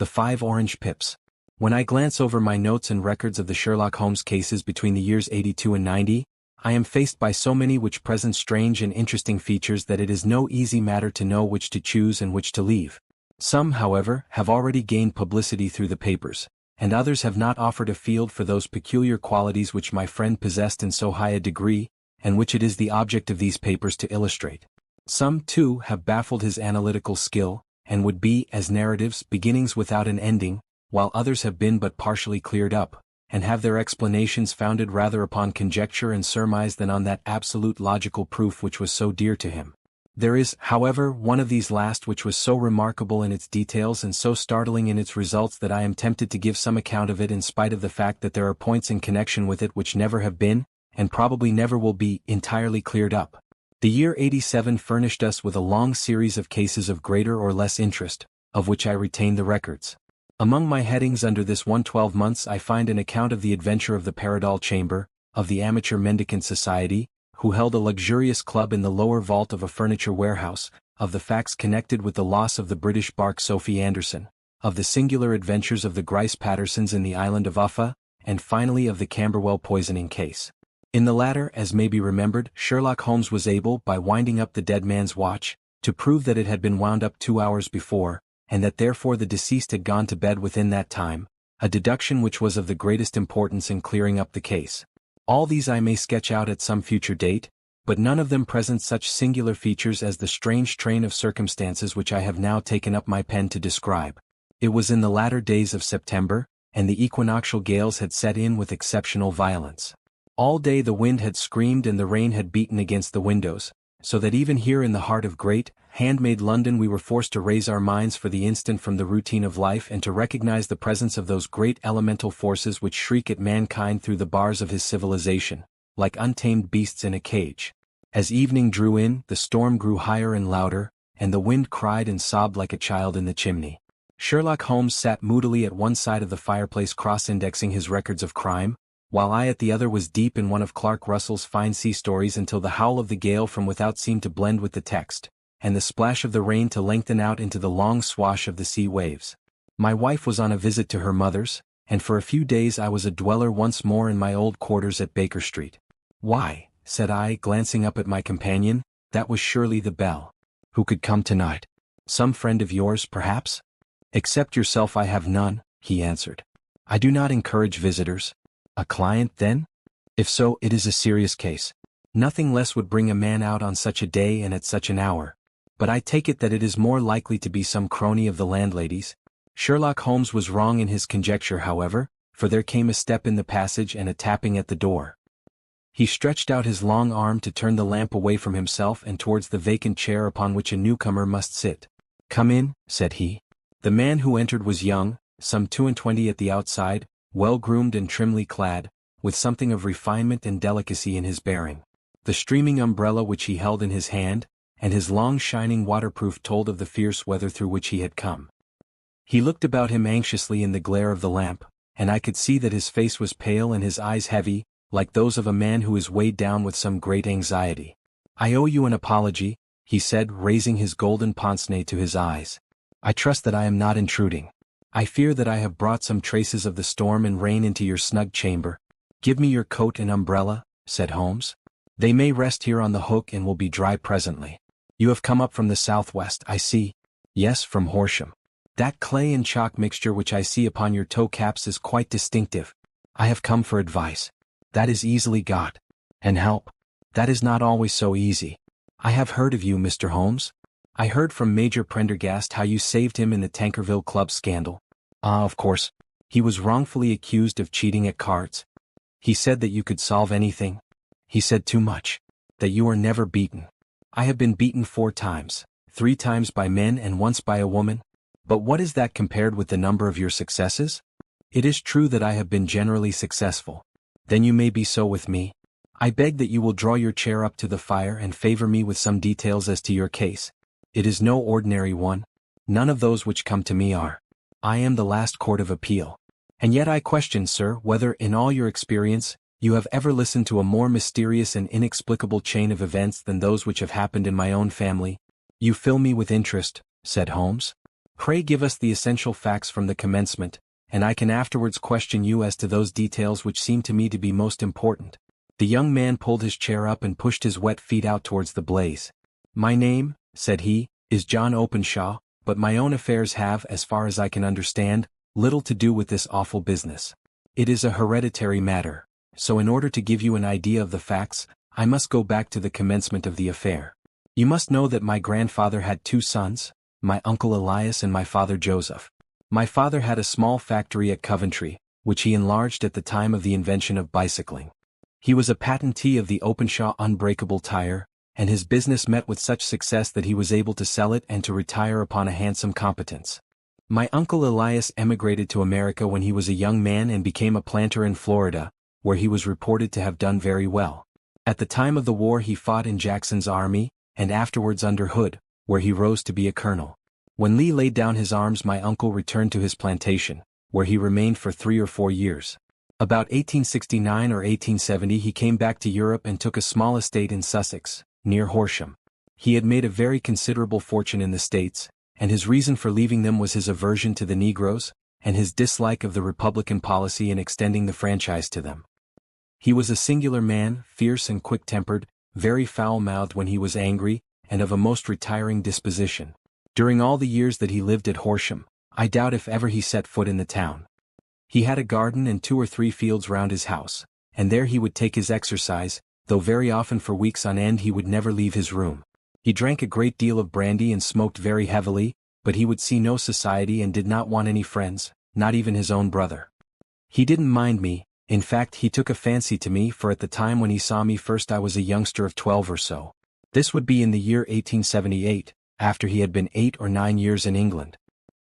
The 5 Orange Pips. When I glance over my notes and records of the Sherlock Holmes cases between the years 82 and 90, I am faced by so many which present strange and interesting features that it is no easy matter to know which to choose and which to leave. Some, however, have already gained publicity through the papers, and others have not offered a field for those peculiar qualities which my friend possessed in so high a degree, and which it is the object of these papers to illustrate. Some, too, have baffled his analytical skill, and would be, as narratives, beginnings without an ending, while others have been but partially cleared up, and have their explanations founded rather upon conjecture and surmise than on that absolute logical proof which was so dear to him. There is, however, one of these last which was so remarkable in its details and so startling in its results that I am tempted to give some account of it in spite of the fact that there are points in connection with it which never have been, and probably never will be, entirely cleared up. The year 87 furnished us with a long series of cases of greater or less interest, of which I retain the records. Among my headings under this 112 months I find an account of the adventure of the Paradol Chamber, of the Amateur Mendicant Society, who held a luxurious club in the lower vault of a furniture warehouse, of the facts connected with the loss of the British bark Sophie Anderson, of the singular adventures of the Grice Pattersons in the island of Uffa, and finally of the Camberwell poisoning case. In the latter, as may be remembered, Sherlock Holmes was able, by winding up the dead man's watch, to prove that it had been wound up 2 hours before, and that therefore the deceased had gone to bed within that time, a deduction which was of the greatest importance in clearing up the case. All these I may sketch out at some future date, but none of them present such singular features as the strange train of circumstances which I have now taken up my pen to describe. It was in the latter days of September, and the equinoctial gales had set in with exceptional violence. All day the wind had screamed and the rain had beaten against the windows, so that even here in the heart of great, handmade London we were forced to raise our minds for the instant from the routine of life and to recognize the presence of those great elemental forces which shriek at mankind through the bars of his civilization, like untamed beasts in a cage. As evening drew in, the storm grew higher and louder, and the wind cried and sobbed like a child in the chimney. Sherlock Holmes sat moodily at one side of the fireplace cross-indexing his records of crime, while I at the other was deep in one of Clark Russell's fine sea stories until the howl of the gale from without seemed to blend with the text, and the splash of the rain to lengthen out into the long swash of the sea waves. My wife was on a visit to her mother's, and for a few days I was a dweller once more in my old quarters at Baker Street. "Why," said I, glancing up at my companion, "that was surely the bell. Who could come tonight? Some friend of yours, perhaps?" "Except yourself I have none," he answered. "I do not encourage visitors." "A client, then? If so, it is a serious case. Nothing less would bring a man out on such a day and at such an hour. But I take it that it is more likely to be some crony of the landlady's." Sherlock Holmes was wrong in his conjecture, however, for there came a step in the passage and a tapping at the door. He stretched out his long arm to turn the lamp away from himself and towards the vacant chair upon which a newcomer must sit. "Come in," said he. The man who entered was young, some 22 at the outside, well-groomed and trimly clad, with something of refinement and delicacy in his bearing. The streaming umbrella which he held in his hand, and his long shining waterproof told of the fierce weather through which he had come. He looked about him anxiously in the glare of the lamp, and I could see that his face was pale and his eyes heavy, like those of a man who is weighed down with some great anxiety. "I owe you an apology," he said, raising his golden pince-nez to his eyes. "I trust that I am not intruding. I fear that I have brought some traces of the storm and rain into your snug chamber." "Give me your coat and umbrella," said Holmes. "They may rest here on the hook and will be dry presently. You have come up from the southwest, I see." "Yes, from Horsham. That clay and chalk mixture which I see upon your toe caps is quite distinctive. I have come for advice. That is easily got. And help. That is not always so easy. I have heard of you, Mr. Holmes. I heard from Major Prendergast how you saved him in the Tankerville Club scandal. Ah, of course. He was wrongfully accused of cheating at cards. He said that you could solve anything. He said too much. That you are never beaten. I have been beaten 4 times, 3 times by men and once by a woman. But what is that compared with the number of your successes? It is true that I have been generally successful. Then you may be so with me. I beg that you will draw your chair up to the fire and favor me with some details as to your case. It is no ordinary one. None of those which come to me are. I am the last court of appeal. And yet I question, sir, whether, in all your experience, you have ever listened to a more mysterious and inexplicable chain of events than those which have happened in my own family. "You fill me with interest," said Holmes. Pray give us the essential facts from the commencement, and I can afterwards question you as to those details which seem to me to be most important." The young man pulled his chair up and pushed his wet feet out towards the blaze. "My name," said he, "is John Openshaw, but my own affairs have, as far as I can understand, little to do with this awful business. It is a hereditary matter, so in order to give you an idea of the facts, I must go back to the commencement of the affair. You must know that my grandfather had 2 sons, my uncle Elias and my father Joseph. My father had a small factory at Coventry, which he enlarged at the time of the invention of bicycling. He was a patentee of the Openshaw unbreakable tire, and his business met with such success that he was able to sell it and to retire upon a handsome competence. My uncle Elias emigrated to America when he was a young man and became a planter in Florida, where he was reported to have done very well. At the time of the war he fought in Jackson's army, and afterwards under Hood, where he rose to be a colonel. When Lee laid down his arms my uncle returned to his plantation, where he remained for 3 or 4 years. About 1869 or 1870 he came back to Europe and took a small estate in Sussex, near Horsham. He had made a very considerable fortune in the States, and his reason for leaving them was his aversion to the Negroes, and his dislike of the Republican policy in extending the franchise to them. He was a singular man, fierce and quick-tempered, very foul-mouthed when he was angry, and of a most retiring disposition. During all the years that he lived at Horsham, I doubt if ever he set foot in the town. He had a garden and 2 or 3 fields round his house, and there he would take his exercise, though very often for weeks on end he would never leave his room. He drank a great deal of brandy and smoked very heavily, but he would see no society and did not want any friends, not even his own brother. He didn't mind me, in fact he took a fancy to me, for at the time when he saw me first I was a youngster of 12 or so. This would be in the year 1878, after he had been 8 or 9 years in England.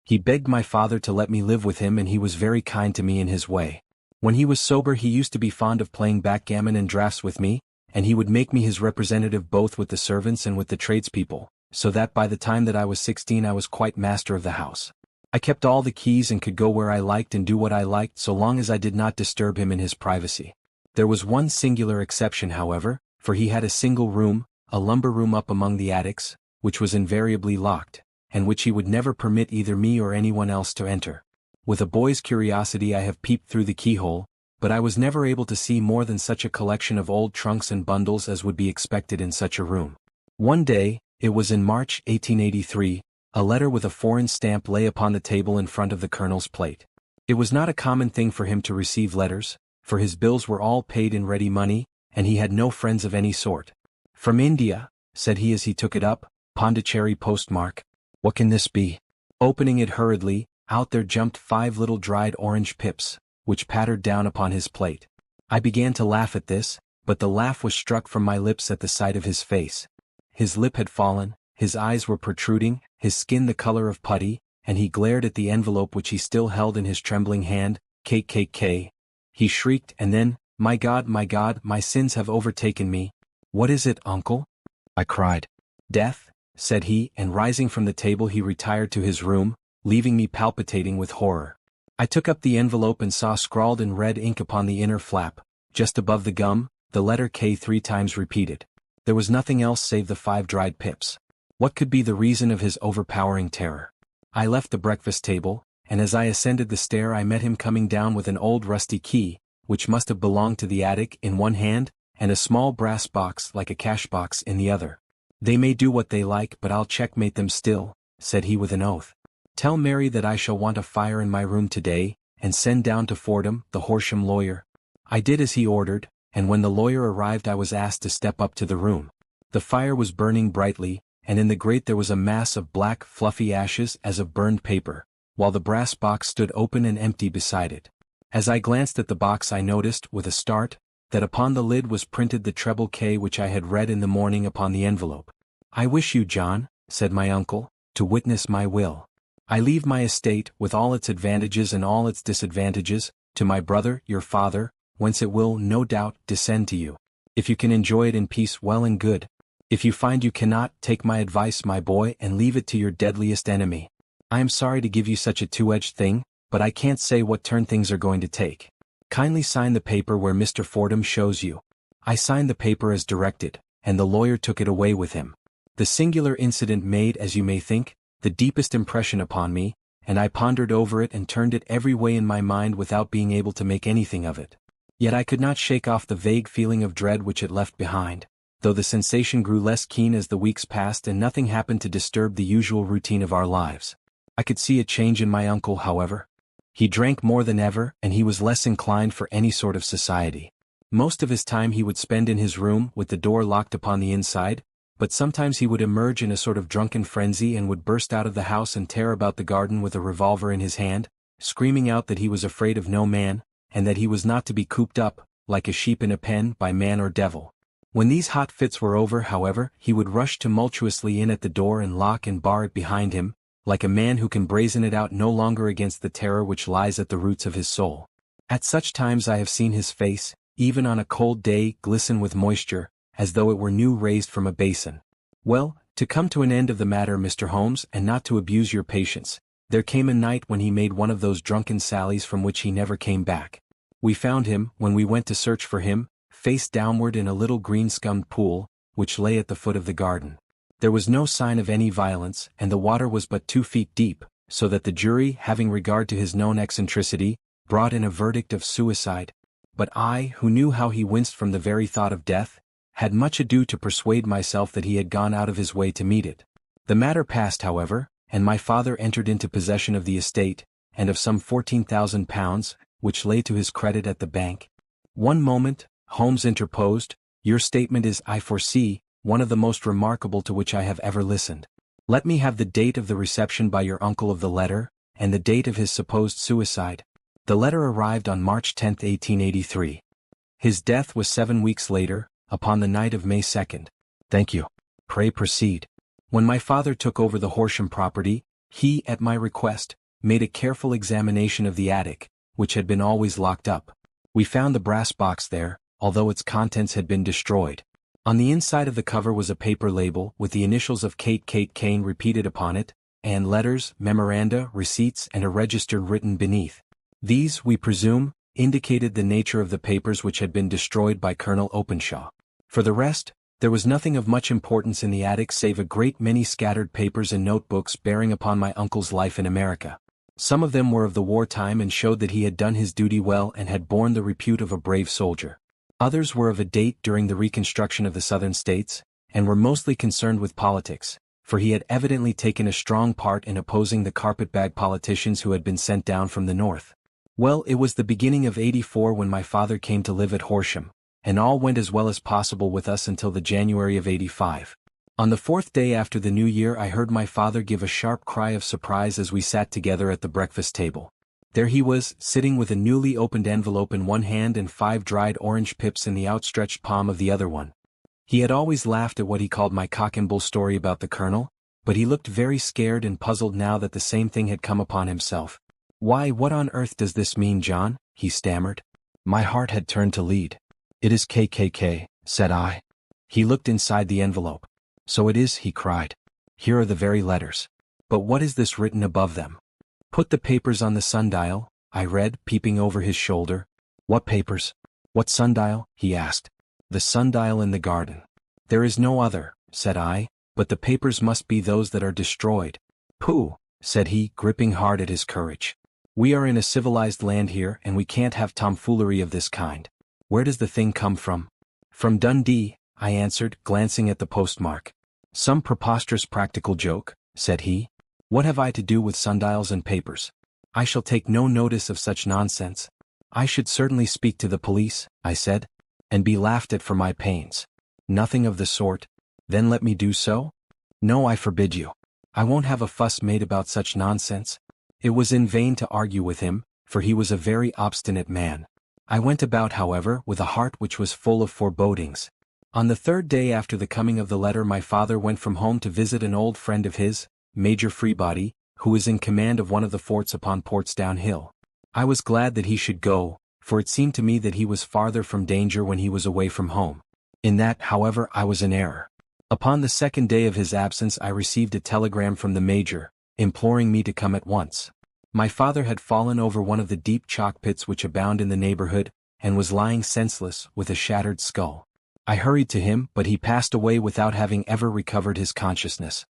He begged my father to let me live with him, and he was very kind to me in his way. When he was sober he used to be fond of playing backgammon and draughts with me, and he would make me his representative both with the servants and with the tradespeople, so that by the time that I was 16 I was quite master of the house. I kept all the keys and could go where I liked and do what I liked so long as I did not disturb him in his privacy. There was one singular exception, however, for he had a single room, a lumber room up among the attics, which was invariably locked, and which he would never permit either me or anyone else to enter. With a boy's curiosity I have peeped through the keyhole, but I was never able to see more than such a collection of old trunks and bundles as would be expected in such a room. One day, it was in March 1883, a letter with a foreign stamp lay upon the table in front of the colonel's plate. It was not a common thing for him to receive letters, for his bills were all paid in ready money, and he had no friends of any sort. "From India," said he as he took it up, "Pondicherry postmark. What can this be?" Opening it hurriedly, out there jumped 5 little dried orange pips, which pattered down upon his plate. I began to laugh at this, but the laugh was struck from my lips at the sight of his face. His lip had fallen, his eyes were protruding, his skin the color of putty, and he glared at the envelope which he still held in his trembling hand. "KKK!" he shrieked, and then, my God, my sins have overtaken me." "What is it, uncle?" I cried. "Death," said he, and rising from the table he retired to his room, leaving me palpitating with horror. I took up the envelope and saw scrawled in red ink upon the inner flap, just above the gum, the letter K 3 times repeated. There was nothing else save the 5 dried pips. What could be the reason of his overpowering terror? I left the breakfast table, and as I ascended the stair I met him coming down with an old rusty key, which must have belonged to the attic, in one hand, and a small brass box like a cash box in the other. "They may do what they like, but I'll checkmate them still," said he with an oath. "Tell Mary that I shall want a fire in my room today, and send down to Fordham, the Horsham lawyer." I did as he ordered, and when the lawyer arrived I was asked to step up to the room. The fire was burning brightly, and in the grate there was a mass of black, fluffy ashes as of burned paper, while the brass box stood open and empty beside it. As I glanced at the box I noticed, with a start, that upon the lid was printed the treble K which I had read in the morning upon the envelope. "I wish you, John," said my uncle, "to witness my will. I leave my estate, with all its advantages and all its disadvantages, to my brother, your father, whence it will, no doubt, descend to you. If you can enjoy it in peace, well and good. If you find you cannot, take my advice, my boy, and leave it to your deadliest enemy. I am sorry to give you such a two-edged thing, but I can't say what turn things are going to take. Kindly sign the paper where Mr. Fordham shows you." I signed the paper as directed, and the lawyer took it away with him. The singular incident made, as you may think, the deepest impression upon me, and I pondered over it and turned it every way in my mind without being able to make anything of it. Yet I could not shake off the vague feeling of dread which it left behind, though the sensation grew less keen as the weeks passed and nothing happened to disturb the usual routine of our lives. I could see a change in my uncle, however. He drank more than ever, and he was less inclined for any sort of society. Most of his time he would spend in his room with the door locked upon the inside, but sometimes he would emerge in a sort of drunken frenzy and would burst out of the house and tear about the garden with a revolver in his hand, screaming out that he was afraid of no man, and that he was not to be cooped up, like a sheep in a pen, by man or devil. When these hot fits were over, however, he would rush tumultuously in at the door and lock and bar it behind him, like a man who can brazen it out no longer against the terror which lies at the roots of his soul. At such times I have seen his face, even on a cold day, glisten with moisture, as though it were new raised from a basin. Well, to come to an end of the matter, Mr. Holmes, and not to abuse your patience, there came a night when he made one of those drunken sallies from which he never came back. We found him, when we went to search for him, face downward in a little green-scummed pool, which lay at the foot of the garden. There was no sign of any violence, and the water was but 2 feet deep, so that the jury, having regard to his known eccentricity, brought in a verdict of suicide. But I, who knew how he winced from the very thought of death, had much ado to persuade myself that he had gone out of his way to meet it. The matter passed, however, and my father entered into possession of the estate, and of some £14,000, which lay to his credit at the bank. "One moment," Holmes interposed, "your statement is, I foresee, one of the most remarkable to which I have ever listened. Let me have the date of the reception by your uncle of the letter, and the date of his supposed suicide." The letter arrived on March 10, 1883. His death was 7 weeks later, upon the night of May 2nd. "Thank you. Pray proceed." "When my father took over the Horsham property, he, at my request, made a careful examination of the attic, which had been always locked up. We found the brass box there, although its contents had been destroyed. On the inside of the cover was a paper label with the initials of Kate Kane repeated upon it, and letters, memoranda, receipts, and a register written beneath. These, we presume, indicated the nature of the papers which had been destroyed by Colonel Openshaw. For the rest, there was nothing of much importance in the attic save a great many scattered papers and notebooks bearing upon my uncle's life in America. Some of them were of the wartime and showed that he had done his duty well and had borne the repute of a brave soldier. Others were of a date during the reconstruction of the Southern States, and were mostly concerned with politics, for he had evidently taken a strong part in opposing the carpetbag politicians who had been sent down from the North. Well, it was the beginning of '84 when my father came to live at Horsham, and all went as well as possible with us until the January of '85. On the 4th day after the New Year I heard my father give a sharp cry of surprise as we sat together at the breakfast table. There he was, sitting with a newly opened envelope in one hand and 5 dried orange pips in the outstretched palm of the other one. He had always laughed at what he called my cock and bull story about the colonel, but he looked very scared and puzzled now that the same thing had come upon himself. "Why, what on earth does this mean, John?" he stammered. My heart had turned to lead. "It is KKK, said I. He looked inside the envelope. "So it is," he cried. "Here are the very letters. But what is this written above them?" "Put the papers on the sundial," I read, peeping over his shoulder. "What papers? What sundial?" he asked. "The sundial in the garden." "There is no other," said I, "but the papers must be those that are destroyed." "Pooh," said he, gripping hard at his courage. "We are in a civilized land here and we can't have tomfoolery of this kind. Where does the thing come from?" "From Dundee," I answered, glancing at the postmark. "Some preposterous practical joke," said he. "What have I to do with sundials and papers? I shall take no notice of such nonsense." "I should certainly speak to the police," I said, "and be laughed at for my pains." "Nothing of the sort." "Then let me do so?" "No, I forbid you. I won't have a fuss made about such nonsense." It was in vain to argue with him, for he was a very obstinate man. I went about, however, with a heart which was full of forebodings. On the 3rd day after the coming of the letter my father went from home to visit an old friend of his, Major Freebody, who was in command of one of the forts upon Portsdown Hill. I was glad that he should go, for it seemed to me that he was farther from danger when he was away from home. In that, however, I was in error. Upon the 2nd day of his absence I received a telegram from the Major, imploring me to come at once. My father had fallen over one of the deep chalk pits which abound in the neighborhood, and was lying senseless, with a shattered skull. I hurried to him, but he passed away without having ever recovered his consciousness.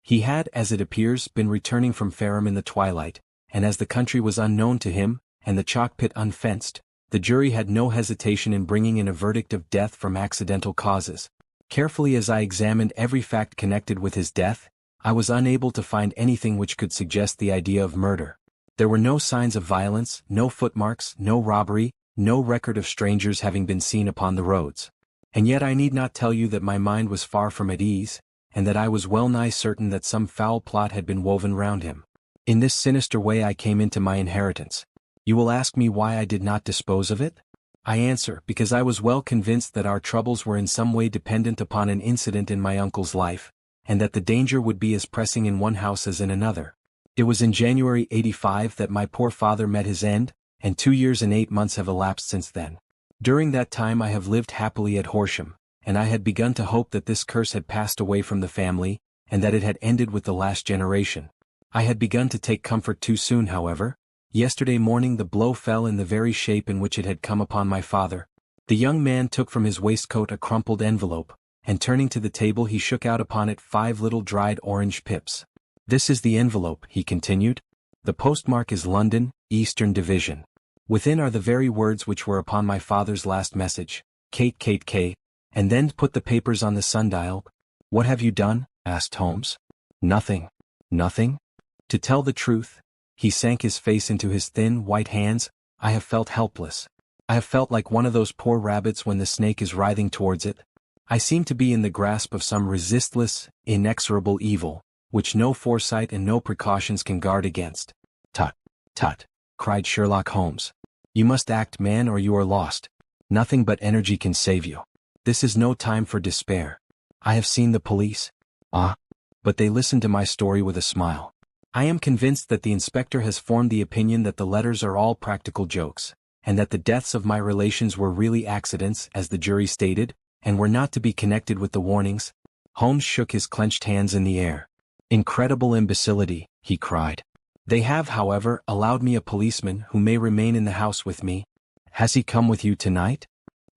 He had, as it appears, been returning from Fareham in the twilight, and as the country was unknown to him, and the chalk pit unfenced, the jury had no hesitation in bringing in a verdict of death from accidental causes. Carefully as I examined every fact connected with his death, I was unable to find anything which could suggest the idea of murder. There were no signs of violence, no footmarks, no robbery, no record of strangers having been seen upon the roads. And yet I need not tell you that my mind was far from at ease, and that I was well nigh certain that some foul plot had been woven round him. In this sinister way I came into my inheritance. You will ask me why I did not dispose of it? I answer, because I was well convinced that our troubles were in some way dependent upon an incident in my uncle's life, and that the danger would be as pressing in one house as in another. It was in January 85 that my poor father met his end, and 2 years and 8 months have elapsed since then. During that time I have lived happily at Horsham, and I had begun to hope that this curse had passed away from the family, and that it had ended with the last generation. I had begun to take comfort too soon, however. Yesterday morning the blow fell in the very shape in which it had come upon my father. The young man took from his waistcoat a crumpled envelope, and turning to the table he shook out upon it 5 little dried orange pips. "This is the envelope," he continued. "The postmark is London, Eastern Division. Within are the very words which were upon my father's last message, Kate Kate K, and then put the papers on the sundial." "What have you done?" asked Holmes. "Nothing." "Nothing?" "To tell the truth," he sank his face into his thin, white hands, "I have felt helpless. I have felt like one of those poor rabbits when the snake is writhing towards it. I seem to be in the grasp of some resistless, inexorable evil, which no foresight and no precautions can guard against." "Tut, tut," cried Sherlock Holmes. "You must act, man, or you are lost. Nothing but energy can save you. This is no time for despair. I have seen the police. Ah, but they listened to my story with a smile. I am convinced that the inspector has formed the opinion that the letters are all practical jokes, and that the deaths of my relations were really accidents, as the jury stated, and were not to be connected with the warnings." Holmes shook his clenched hands in the air. "Incredible imbecility," he cried. "They have, however, allowed me a policeman who may remain in the house with me." "Has he come with you tonight?"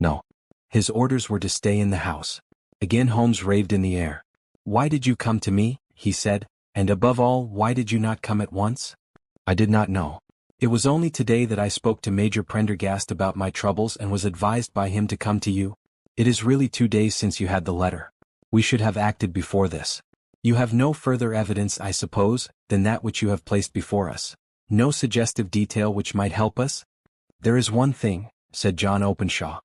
"No. His orders were to stay in the house." Again Holmes raved in the air. "Why did you come to me?" he said. "And above all, why did you not come at once?" "I did not know. It was only today that I spoke to Major Prendergast about my troubles and was advised by him to come to you. It is really 2 days since you had the letter. We should have acted before this. You have no further evidence, I suppose, than that which you have placed before us. No suggestive detail which might help us?" "There is one thing," said John Openshaw.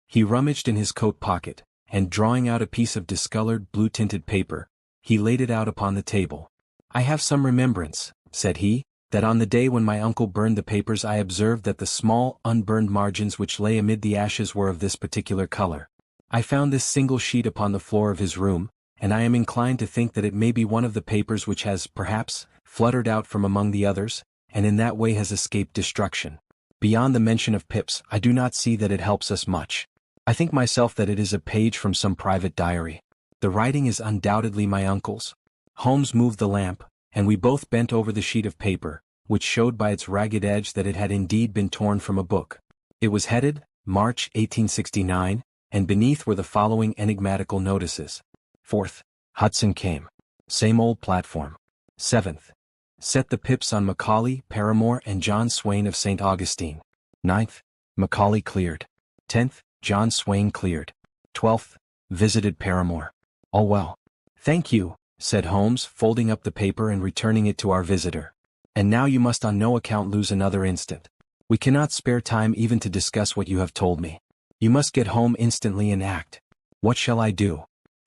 He rummaged in his coat pocket, and drawing out a piece of discolored blue-tinted paper, he laid it out upon the table. "I have some remembrance," said he, "that on the day when my uncle burned the papers I observed that the small, unburned margins which lay amid the ashes were of this particular color. I found this single sheet upon the floor of his room, and I am inclined to think that it may be one of the papers which has, perhaps, fluttered out from among the others, and in that way has escaped destruction. Beyond the mention of pips, I do not see that it helps us much. I think myself that it is a page from some private diary. The writing is undoubtedly my uncle's." Holmes moved the lamp, and we both bent over the sheet of paper, which showed by its ragged edge that it had indeed been torn from a book. It was headed, March 1869, and beneath were the following enigmatical notices. 4th. Hudson came. Same old platform. 7th. Set the pips on Macaulay, Paramore and John Swain of St. Augustine. 9th. Macaulay cleared. 10th. John Swain cleared. 12th. Visited Paramore. All well. "Thank you," said Holmes, folding up the paper and returning it to our visitor. "And now you must on no account lose another instant. We cannot spare time even to discuss what you have told me. You must get home instantly and act. What shall I do?"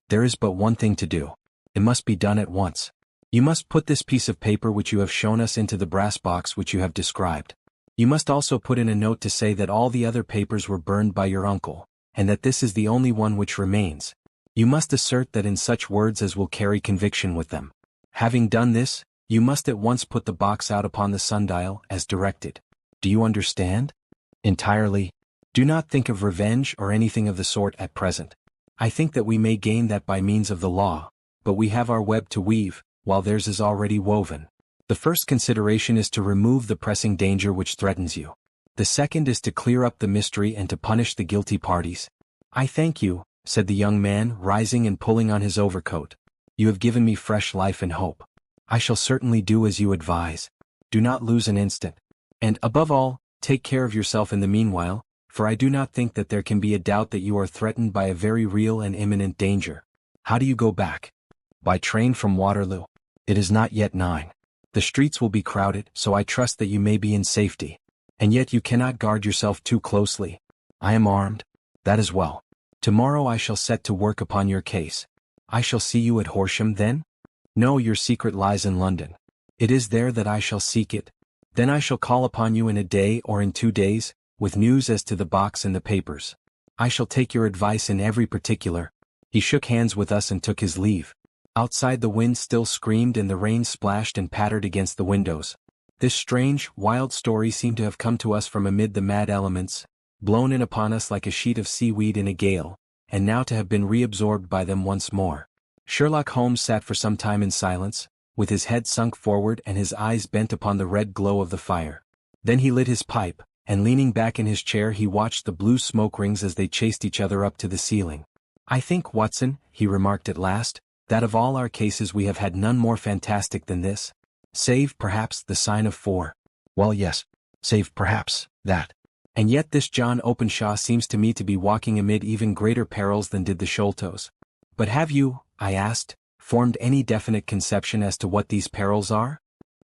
"There is but one thing to do. It must be done at once. You must put this piece of paper which you have shown us into the brass box which you have described. You must also put in a note to say that all the other papers were burned by your uncle, and that this is the only one which remains. You must assert that in such words as will carry conviction with them. Having done this, you must at once put the box out upon the sundial, as directed. Do you understand?" "Entirely. Do not think of revenge or anything of the sort at present. I think that we may gain that by means of the law, but we have our web to weave, while theirs is already woven. The first consideration is to remove the pressing danger which threatens you. The second is to clear up the mystery and to punish the guilty parties." "I thank you," said the young man, rising and pulling on his overcoat. You have given me fresh life and hope. I shall certainly do as you advise. Do not lose an instant. And, above all, take care of yourself in the meanwhile, for I do not think that there can be a doubt that you are threatened by a very real and imminent danger. How do you go back? By train from Waterloo. It is not yet 9. The streets will be crowded, so I trust that you may be in safety. And yet you cannot guard yourself too closely. I am armed. That is well. Tomorrow I shall set to work upon your case. I shall see you at Horsham then? No, your secret lies in London. It is there that I shall seek it. Then I shall call upon you in a day or in 2 days, with news as to the box and the papers. I shall take your advice in every particular. He shook hands with us and took his leave. Outside the wind still screamed and the rain splashed and pattered against the windows. This strange, wild story seemed to have come to us from amid the mad elements, blown in upon us like a sheet of seaweed in a gale, and now to have been reabsorbed by them once more. Sherlock Holmes sat for some time in silence, with his head sunk forward and his eyes bent upon the red glow of the fire. Then he lit his pipe, and leaning back in his chair he watched the blue smoke rings as they chased each other up to the ceiling. I think, Watson, he remarked at last, that of all our cases we have had none more fantastic than this. Save, perhaps, the sign of 4. Well, yes. Save, perhaps, that. And yet this John Openshaw seems to me to be walking amid even greater perils than did the Sholtos. But have you, I asked, formed any definite conception as to what these perils are?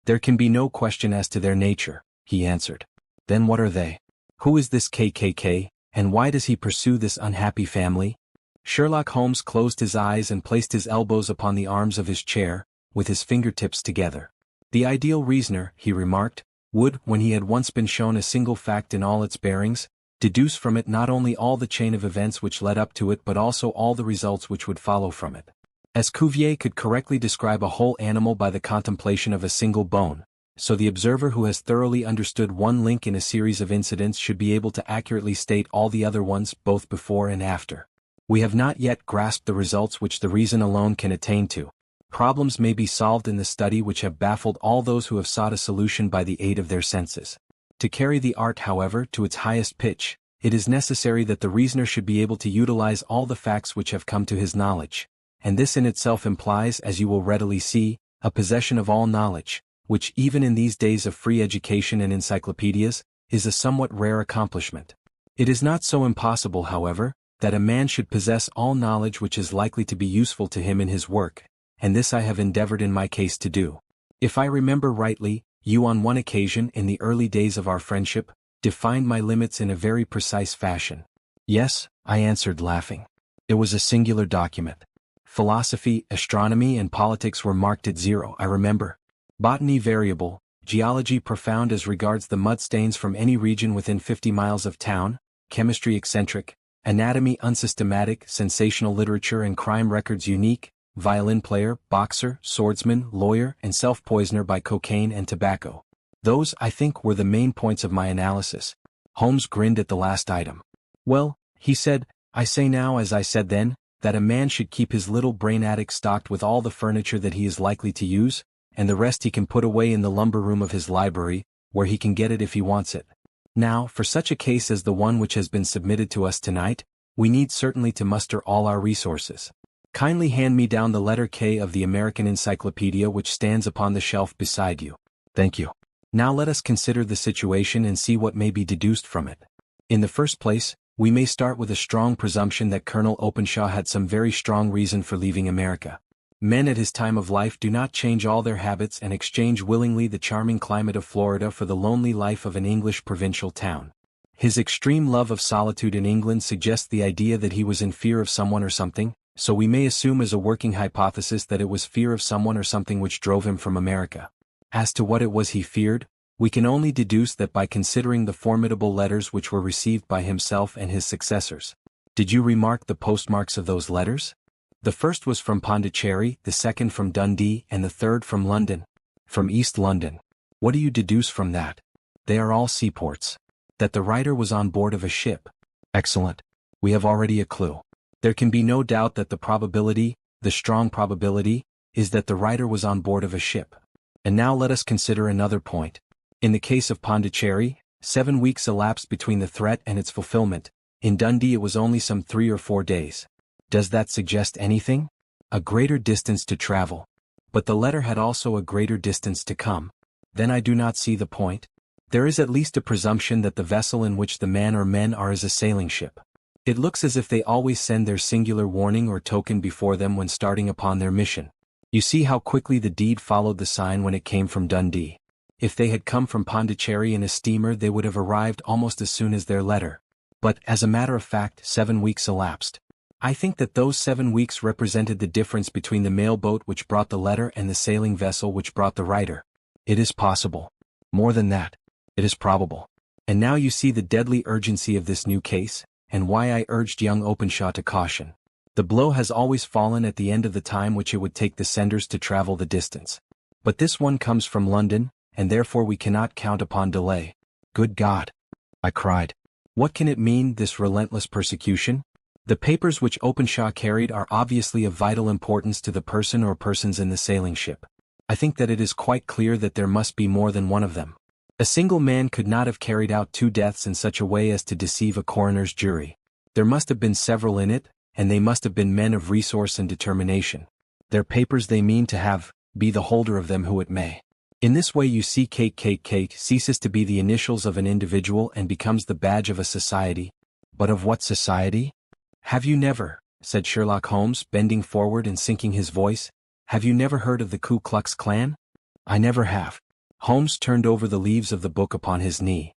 There can be no question as to their nature, he answered. Then what are they? Who is this KKK, and why does he pursue this unhappy family? Sherlock Holmes closed his eyes and placed his elbows upon the arms of his chair, with his fingertips together. The ideal reasoner, he remarked, would, when he had once been shown a single fact in all its bearings, deduce from it not only all the chain of events which led up to it but also all the results which would follow from it. As Cuvier could correctly describe a whole animal by the contemplation of a single bone, so the observer who has thoroughly understood one link in a series of incidents should be able to accurately state all the other ones both before and after. We have not yet grasped the results which the reason alone can attain to. Problems may be solved in the study which have baffled all those who have sought a solution by the aid of their senses. To carry the art, however, to its highest pitch, it is necessary that the reasoner should be able to utilize all the facts which have come to his knowledge, and this in itself implies, as you will readily see, a possession of all knowledge, which even in these days of free education and encyclopedias, is a somewhat rare accomplishment. It is not so impossible, however, that a man should possess all knowledge which is likely to be useful to him in his work, and this I have endeavored in my case to do. If I remember rightly, you on one occasion in the early days of our friendship, defined my limits in a very precise fashion. Yes, I answered laughing. It was a singular document. Philosophy, astronomy and politics were marked at 0, I remember. Botany variable, geology profound as regards the mud stains from any region within 50 miles of town, chemistry eccentric, anatomy unsystematic, sensational literature and crime records unique, violin player, boxer, swordsman, lawyer, and self-poisoner by cocaine and tobacco. Those, I think, were the main points of my analysis. Holmes grinned at the last item. Well, he said, I say now as I said then, that a man should keep his little brain attic stocked with all the furniture that he is likely to use, and the rest he can put away in the lumber room of his library, where he can get it if he wants it. Now, for such a case as the one which has been submitted to us tonight, we need certainly to muster all our resources. Kindly hand me down the letter K of the American Encyclopedia which stands upon the shelf beside you. Thank you. Now let us consider the situation and see what may be deduced from it. In the first place, we may start with a strong presumption that Colonel Openshaw had some very strong reason for leaving America. Men at his time of life do not change all their habits and exchange willingly the charming climate of Florida for the lonely life of an English provincial town. His extreme love of solitude in England suggests the idea that he was in fear of someone or something, so we may assume as a working hypothesis that it was fear of someone or something which drove him from America. As to what it was he feared, we can only deduce that by considering the formidable letters which were received by himself and his successors. Did you remark the postmarks of those letters? The first was from Pondicherry, the second from Dundee, and the third from London. From East London. What do you deduce from that? They are all seaports. That the writer was on board of a ship. Excellent. We have already a clue. There can be no doubt that the probability, the strong probability, is that the writer was on board of a ship. And now let us consider another point. In the case of Pondicherry, 7 weeks elapsed between the threat and its fulfillment. In Dundee it was only some 3 or 4 days. Does that suggest anything? A greater distance to travel. But the letter had also a greater distance to come. Then I do not see the point. There is at least a presumption that the vessel in which the man or men are is a sailing ship. It looks as if they always send their singular warning or token before them when starting upon their mission. You see how quickly the deed followed the sign when it came from Dundee. If they had come from Pondicherry in a steamer, they would have arrived almost as soon as their letter. But, as a matter of fact, 7 weeks elapsed. I think that those 7 weeks represented the difference between the mail boat which brought the letter and the sailing vessel which brought the writer. It is possible. More than that. It is probable. And now you see the deadly urgency of this new case, and why I urged young Openshaw to caution. The blow has always fallen at the end of the time which it would take the senders to travel the distance. But this one comes from London, and therefore we cannot count upon delay. Good God! I cried. What can it mean, this relentless persecution? The papers which Openshaw carried are obviously of vital importance to the person or persons in the sailing ship. I think that it is quite clear that there must be more than one of them. A single man could not have carried out 2 deaths in such a way as to deceive a coroner's jury. There must have been several in it, and they must have been men of resource and determination. Their papers they mean to have, be the holder of them who it may. In this way you see Kate ceases to be the initials of an individual and becomes the badge of a society. But of what society? Have you never, said Sherlock Holmes, bending forward and sinking his voice, have you never heard of the Ku Klux Klan? I never have. Holmes turned over the leaves of the book upon his knee.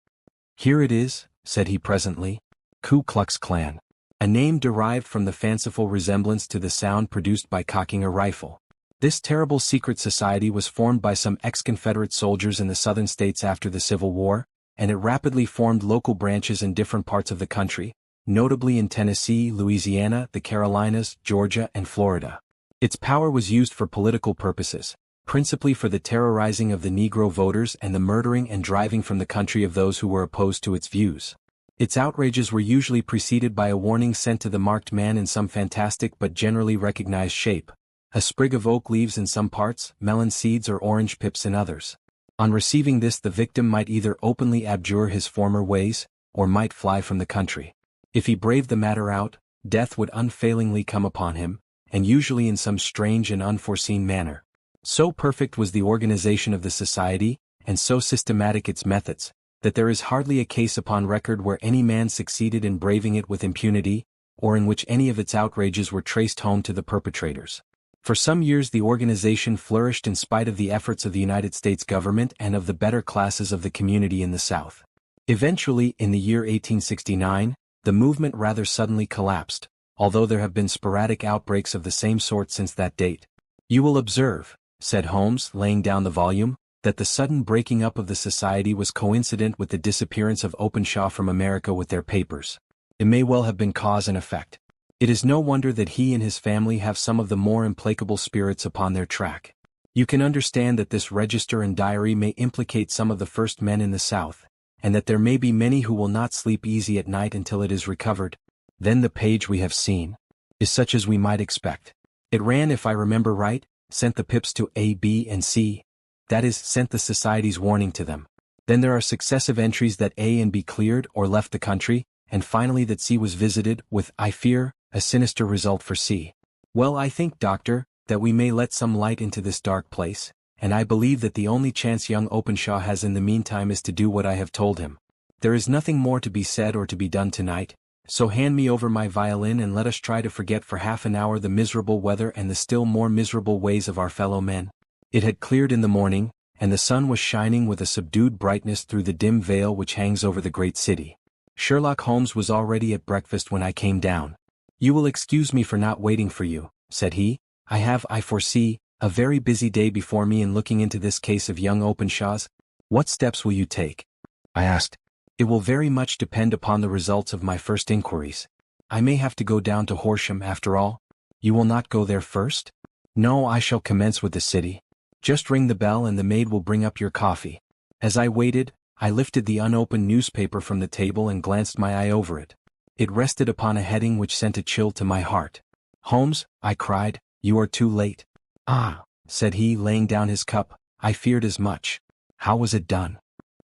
Here it is, said he presently. Ku Klux Klan. A name derived from the fanciful resemblance to the sound produced by cocking a rifle. This terrible secret society was formed by some ex-Confederate soldiers in the southern states after the Civil War, and it rapidly formed local branches in different parts of the country, notably in Tennessee, Louisiana, the Carolinas, Georgia, and Florida. Its power was used for political purposes, principally for the terrorizing of the Negro voters and the murdering and driving from the country of those who were opposed to its views. Its outrages were usually preceded by a warning sent to the marked man in some fantastic but generally recognized shape. A sprig of oak leaves in some parts, melon seeds or orange pips in others. On receiving this the victim might either openly abjure his former ways, or might fly from the country. If he braved the matter out, death would unfailingly come upon him, and usually in some strange and unforeseen manner. So perfect was the organization of the society, and so systematic its methods, that there is hardly a case upon record where any man succeeded in braving it with impunity, or in which any of its outrages were traced home to the perpetrators. For some years the organization flourished in spite of the efforts of the United States government and of the better classes of the community in the South. Eventually, in the year 1869, the movement rather suddenly collapsed, although there have been sporadic outbreaks of the same sort since that date. You will observe, said Holmes, laying down the volume, that the sudden breaking up of the society was coincident with the disappearance of Openshaw from America with their papers. It may well have been cause and effect. It is no wonder that he and his family have some of the more implacable spirits upon their track. You can understand that this register and diary may implicate some of the first men in the South, and that there may be many who will not sleep easy at night until it is recovered. Then the page we have seen is such as we might expect. It ran, if I remember right, sent the pips to A, B, and C. That is, sent the society's warning to them. Then there are successive entries that A and B cleared or left the country, and finally that C was visited, with, I fear, a sinister result for C. Well, I think, Doctor, that we may let some light into this dark place, and I believe that the only chance young Openshaw has in the meantime is to do what I have told him. There is nothing more to be said or to be done tonight, so hand me over my violin and let us try to forget for half an hour the miserable weather and the still more miserable ways of our fellow men. It had cleared in the morning, and the sun was shining with a subdued brightness through the dim veil which hangs over the great city. Sherlock Holmes was already at breakfast when I came down. You will excuse me for not waiting for you, said he. I have, I foresee, a very busy day before me in looking into this case of young Openshaw's. What steps will you take? I asked. It will very much depend upon the results of my first inquiries. I may have to go down to Horsham after all. You will not go there first? No, I shall commence with the city. Just ring the bell and the maid will bring up your coffee. As I waited, I lifted the unopened newspaper from the table and glanced my eye over it. It rested upon a heading which sent a chill to my heart. Holmes, I cried, you are too late. Ah, said he, laying down his cup, I feared as much. How was it done?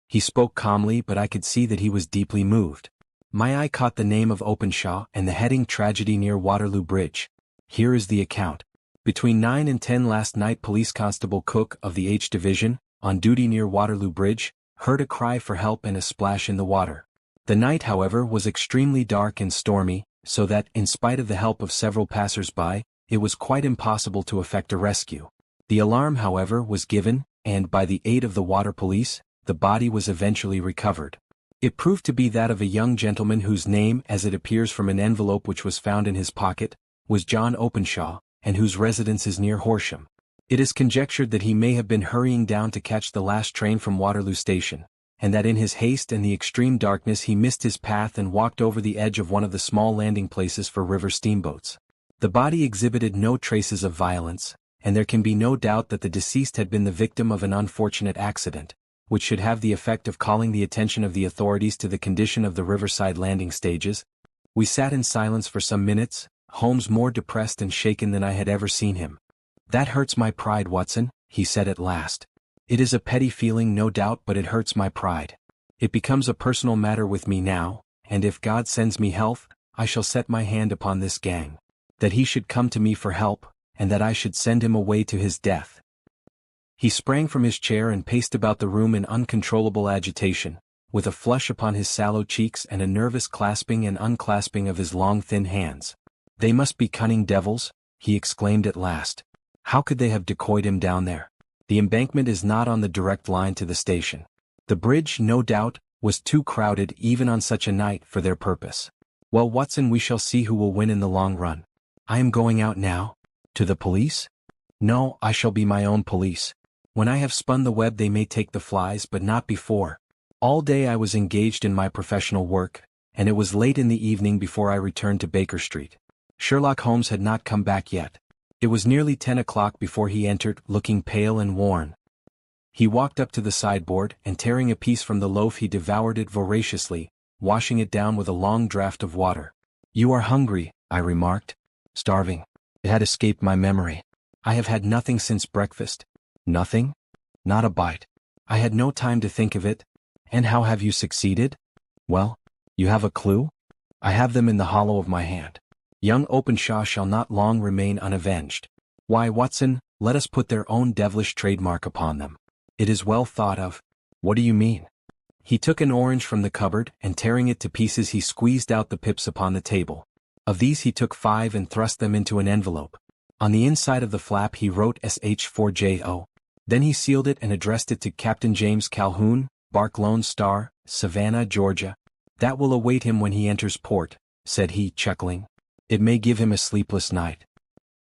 He spoke calmly, but I could see that he was deeply moved. My eye caught the name of Openshaw and the heading Tragedy near Waterloo Bridge. Here is the account. Between 9 and 10 last night, Police Constable Cook of the H Division, on duty near Waterloo Bridge, heard a cry for help and a splash in the water. The night, however, was extremely dark and stormy, so that, in spite of the help of several passers-by, it was quite impossible to effect a rescue. The alarm, however, was given, and by the aid of the water police, the body was eventually recovered. It proved to be that of a young gentleman whose name, as it appears from an envelope which was found in his pocket, was John Openshaw, and whose residence is near Horsham. It is conjectured that he may have been hurrying down to catch the last train from Waterloo Station, and that in his haste and the extreme darkness he missed his path and walked over the edge of one of the small landing places for river steamboats. The body exhibited no traces of violence, and there can be no doubt that the deceased had been the victim of an unfortunate accident, which should have the effect of calling the attention of the authorities to the condition of the riverside landing stages. We sat in silence for some minutes, Holmes more depressed and shaken than I had ever seen him. "That hurts my pride, Watson," he said at last. "It is a petty feeling, no doubt, but it hurts my pride. It becomes a personal matter with me now, and if God sends me health, I shall set my hand upon this gang. That he should come to me for help, and that I should send him away to his death." He sprang from his chair and paced about the room in uncontrollable agitation, with a flush upon his sallow cheeks and a nervous clasping and unclasping of his long thin hands. "They must be cunning devils," he exclaimed at last. "How could they have decoyed him down there? The embankment is not on the direct line to the station. The bridge, no doubt, was too crowded even on such a night for their purpose. Well, Watson, we shall see who will win in the long run. I am going out now. To the police? No, I shall be my own police. When I have spun the web they may take the flies, but not before. All day I was engaged in my professional work, and it was late in the evening before I returned to Baker Street. Sherlock Holmes had not come back yet. It was nearly 10 o'clock before he entered, looking pale and worn. He walked up to the sideboard, and tearing a piece from the loaf he devoured it voraciously, washing it down with a long draught of water. "You are hungry," I remarked. "Starving." It had escaped my memory. "I have had nothing since breakfast." "Nothing?" "Not a bite." "I had no time to think of it." "And how have you succeeded?" "Well, you have a clue?" "I have them in the hollow of my hand. Young Openshaw shall not long remain unavenged. Why, Watson, let us put their own devilish trademark upon them. It is well thought of." "What do you mean?" He took an orange from the cupboard, and tearing it to pieces he squeezed out the pips upon the table. Of these he took 5 and thrust them into an envelope. On the inside of the flap he wrote SH4JO. Then he sealed it and addressed it to Captain James Calhoun, Bark Lone Star, Savannah, Georgia. "That will await him when he enters port," said he, chuckling. "It may give him a sleepless night.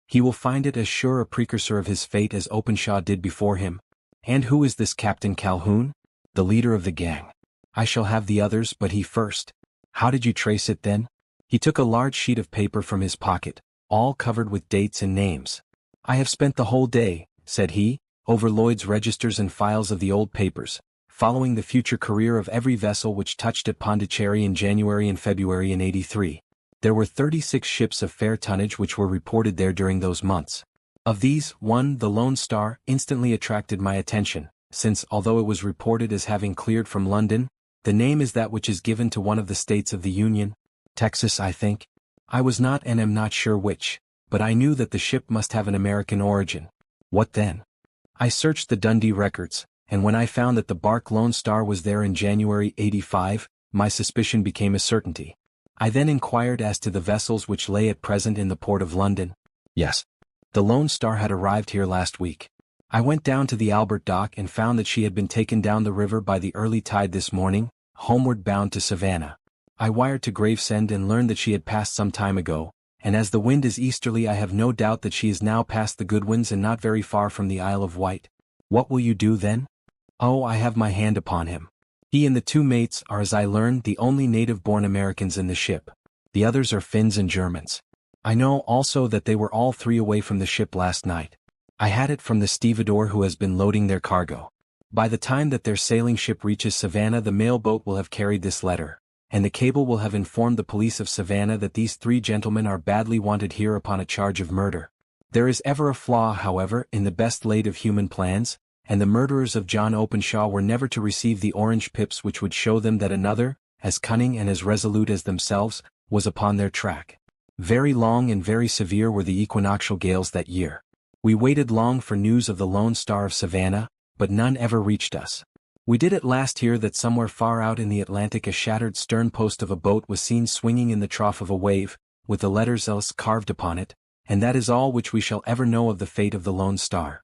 He will find it as sure a precursor of his fate as Openshaw did before him. And who is this Captain Calhoun?" "The leader of the gang. I shall have the others, but he first." "How did you trace it then?" He took a large sheet of paper from his pocket, all covered with dates and names. "I have spent the whole day," said he, "over Lloyd's registers and files of the old papers, following the future career of every vessel which touched at Pondicherry in January and February in '83. There were 36 ships of fair tonnage which were reported there during those months. Of these, one, the Lone Star, instantly attracted my attention, since, although it was reported as having cleared from London, the name is that which is given to one of the states of the Union, Texas, I think. I was not and am not sure which, but I knew that the ship must have an American origin. What then? I searched the Dundee records, and when I found that the bark Lone Star was there in January '85, my suspicion became a certainty. I then inquired as to the vessels which lay at present in the port of London. Yes. The Lone Star had arrived here last week. I went down to the Albert Dock and found that she had been taken down the river by the early tide this morning, homeward bound to Savannah. I wired to Gravesend and learned that she had passed some time ago, and as the wind is easterly I have no doubt that she is now past the Goodwins and not very far from the Isle of Wight. What will you do then? Oh, I have my hand upon him. He and the 2 mates are, as I learned, the only native-born Americans in the ship. The others are Finns and Germans. I know also that they were all 3 away from the ship last night. I had it from the stevedore who has been loading their cargo. By the time that their sailing ship reaches Savannah the mailboat will have carried this letter, and the cable will have informed the police of Savannah that these 3 gentlemen are badly wanted here upon a charge of murder. There is ever a flaw, however, in the best laid of human plans, and the murderers of John Openshaw were never to receive the orange pips which would show them that another, as cunning and as resolute as themselves, was upon their track. Very long and very severe were the equinoctial gales that year. We waited long for news of the Lone Star of Savannah, but none ever reached us. We did at last hear that somewhere far out in the Atlantic a shattered stern post of a boat was seen swinging in the trough of a wave, with the letters "Els" carved upon it, and that is all which we shall ever know of the fate of the Lone Star.